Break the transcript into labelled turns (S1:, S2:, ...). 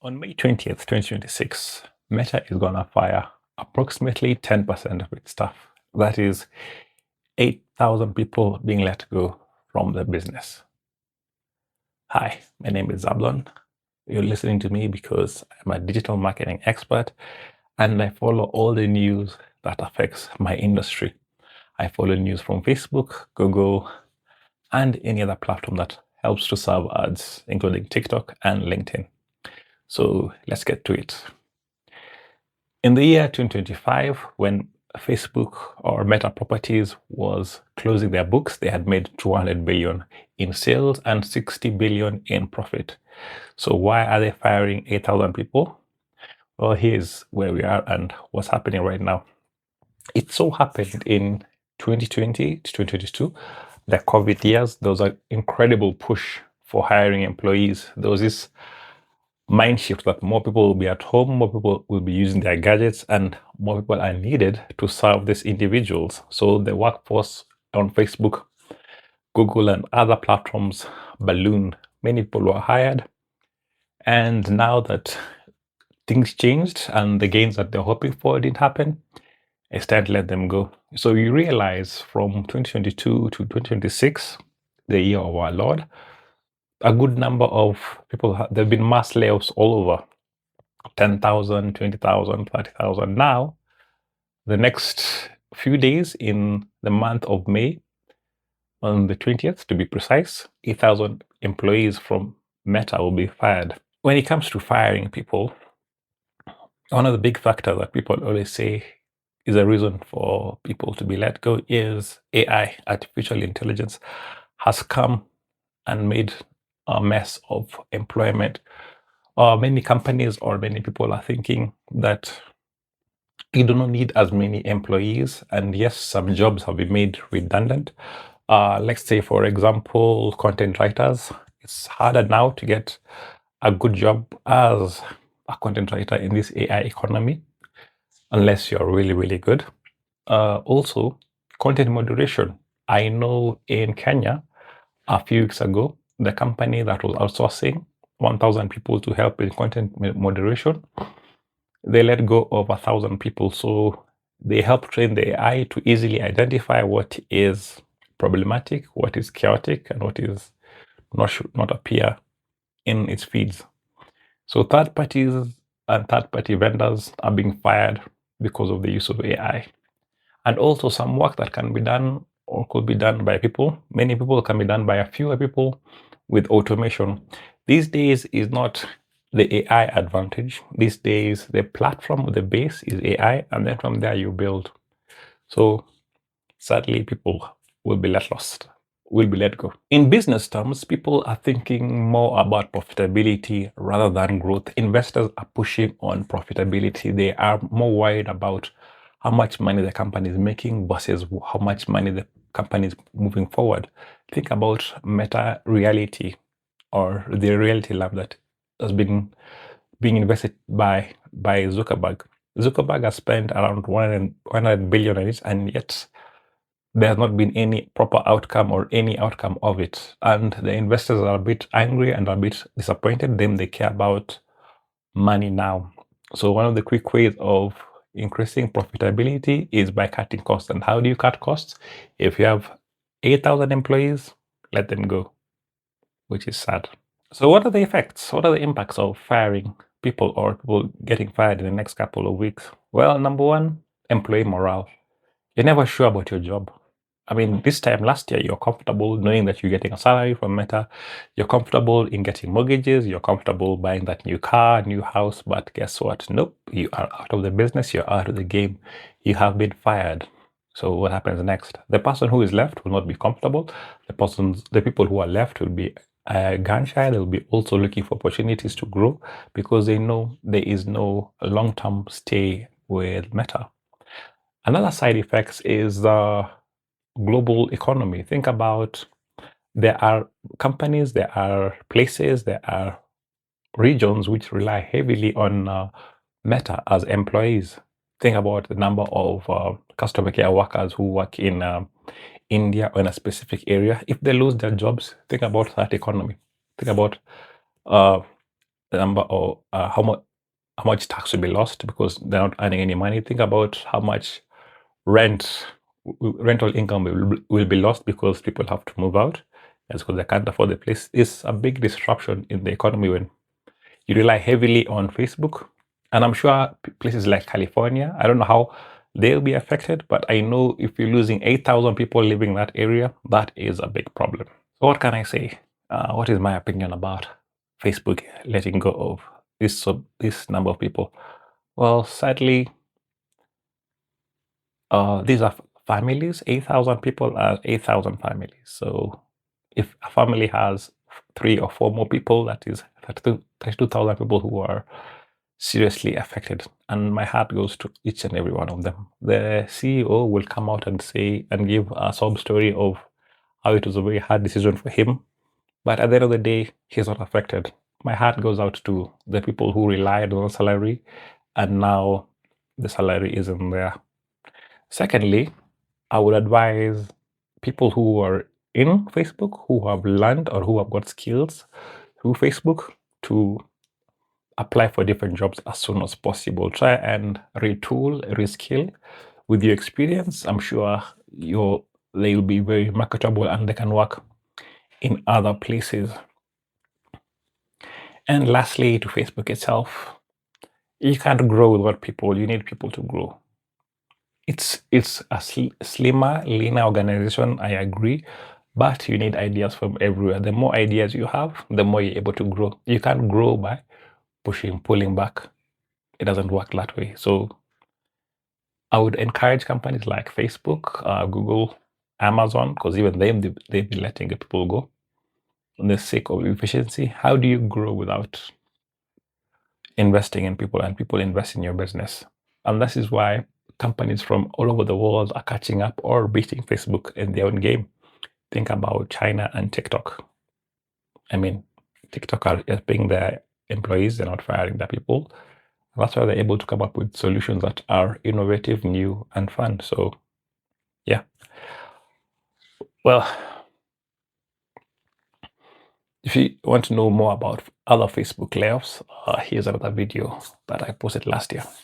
S1: On May 20th, 2026, Meta is going to fire approximately 10% of its staff. That is 8,000 people being let go from the business. Hi, my name is Zablon. You're listening to me because I'm a digital marketing expert and I follow all the news that affects my industry. I follow news from Facebook, Google, and any other platform that helps to serve ads, including TikTok and LinkedIn. So let's get to it. In the year 2025, when Facebook or Meta Properties was closing their books, they had made 200 billion in sales and 60 billion in profit. So why are they firing 8,000 people? Well, here's where we are and what's happening right now. It so happened in 2020 to 2022, the COVID years, there was an incredible push for hiring employees. There was this mind shift that more people will be at home, more people will be using their gadgets, and more people are needed to serve these individuals. So the workforce on Facebook, Google, and other platforms ballooned. Many people were hired. And now that things changed and the gains that they're hoping for didn't happen, it's time to let them go. So you realize from 2022 to 2026, the year of our Lord, a good number of people, there have been mass layoffs all over. 10,000, 20,000, 30,000. Now, the next few days in the month of May, on the 20th to be precise, 8,000 employees from Meta will be fired. When it comes to firing people, one of the big factors that people always say is a reason for people to be let go is AI, artificial intelligence, has come and made a mess of employment. Many companies or many people are thinking that you do not need as many employees, and yes, some jobs have been made redundant. Let's say, for example, content writers. It's harder now to get a good job as a content writer in this AI economy, unless you're really, really good. Also, content moderation. I know in Kenya, a few weeks ago, the company that was outsourcing 1,000 people to help in content moderation, they let go of 1,000 people. So they help train the AI to easily identify what is problematic, what is chaotic, and what is should not appear in its feeds. So third parties and third-party vendors are being fired because of the use of AI. And also some work that can be done or could be done by people. Many people can be done by a fewer people with automation. These days is not the AI advantage. These days, the platform, the base is AI, and then from there you build. So sadly, people will be let go. In business terms, people are thinking more about profitability rather than growth. Investors are pushing on profitability. They are more worried about how much money the company is making versus how much money the company is moving forward. Think about Meta Reality or the Reality Lab that has been being invested by Zuckerberg. Zuckerberg has spent around 100 billion on it, and yet there has not been any proper outcome or any outcome of it. And the investors are a bit angry and a bit disappointed. They care about money now. So one of the quick ways of increasing profitability is by cutting costs. And how do you cut costs? If you have 8,000 employees, let them go, which is sad. So what are the effects? What are the impacts of firing people or people getting fired in the next couple of weeks? Well, number one, employee morale. You're never sure about your job. I mean, this time last year, you're comfortable knowing that you're getting a salary from Meta. You're comfortable in getting mortgages. You're comfortable buying that new car, new house. But guess what? Nope, you are out of the business. You're out of the game. You have been fired. So what happens next? The person who is left will not be comfortable. The people who are left will be gun shy. They'll be also looking for opportunities to grow because they know there is no long-term stay with Meta. Another side effects is the global economy. Think about there are companies, there are places, there are regions which rely heavily on Meta as employees. Think about the number of customer care workers who work in India or in a specific area. If they lose their jobs, think about that economy. Think about the number of how much tax will be lost because they're not earning any money. Think about how much rental income will be lost because people have to move out. That's because they can't afford the place. It's a big disruption in the economy when you rely heavily on Facebook. And I'm sure places like California, I don't know how they'll be affected, but I know if you're losing 8,000 people living in that area, that is a big problem. So what can I say? What is my opinion about Facebook letting go of this number of people? Well, sadly, these are families. 8,000 people are 8,000 families. So if a family has 3 or 4 more people, that is 32,000 people who are seriously affected. And my heart goes to each and every one of them. The CEO will come out and say and give a sob story of how it was a very hard decision for him. But at the end of the day, he's not affected. My heart goes out to the people who relied on a salary and now the salary isn't there. Secondly, I would advise people who are in Facebook, who have learned or who have got skills through Facebook to apply for different jobs as soon as possible. Try and retool, reskill with your experience. I'm sure they'll be very marketable and they can work in other places. And lastly, to Facebook itself, you can't grow without people. You need people to grow. It's a slimmer, leaner organization, I agree, but you need ideas from everywhere. The more ideas you have, the more you're able to grow. You can't grow by pulling back. It doesn't work that way. So I would encourage companies like Facebook, Google, Amazon, because even they've been letting people go on the sake of efficiency. How do you grow without investing in people and people invest in your business? And this is why companies from all over the world are catching up or beating Facebook in their own game. Think about China and TikTok. I mean, TikTok are paying their employees, they're not firing their people. That's why they're able to come up with solutions that are innovative, new, and fun. So, yeah. Well, if you want to know more about other Facebook layoffs, here's another video that I posted last year.